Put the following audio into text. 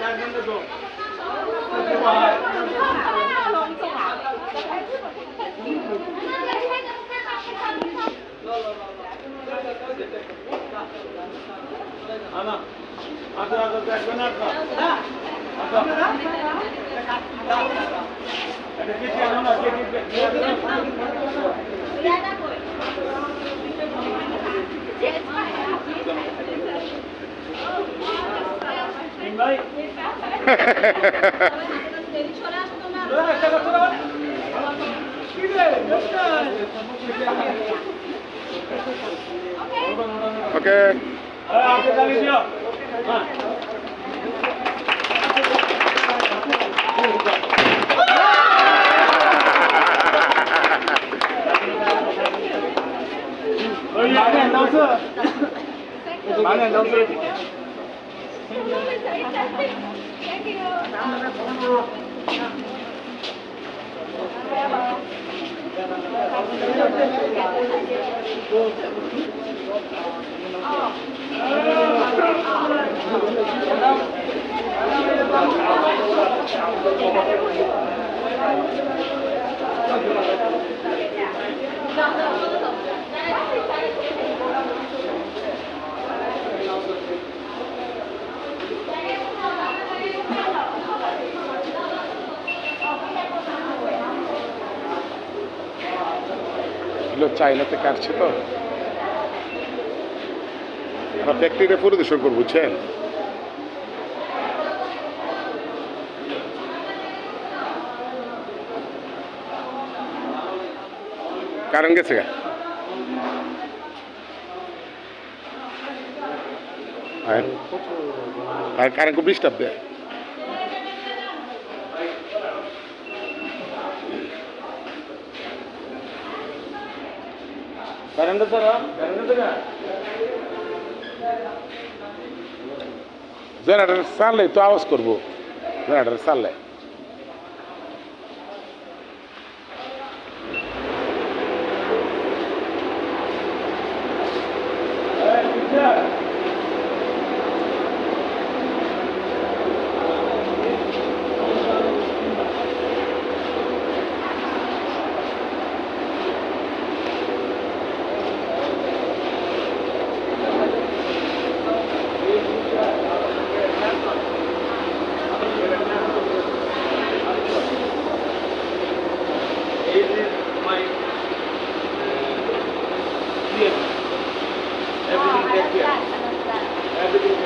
Ana, acha দেখবেন না আচ্ছা এটা কি কেন না কে কি ভাই ওকে আপনি চালিয়ে দিও হ্যাঁ চাইনাতে কাটছে তো আমরা ফ্যাক্টরিটা পরিদর্শন করবো বুঝছেন কারণ গেছে আর কারণ খুব ডিস্টার্ব দেয় কারেন্টটা স্যার কারেন্টটা জেনারেটর চাললে তো আওয়াজ করবো জেনারেটর চাললে Everything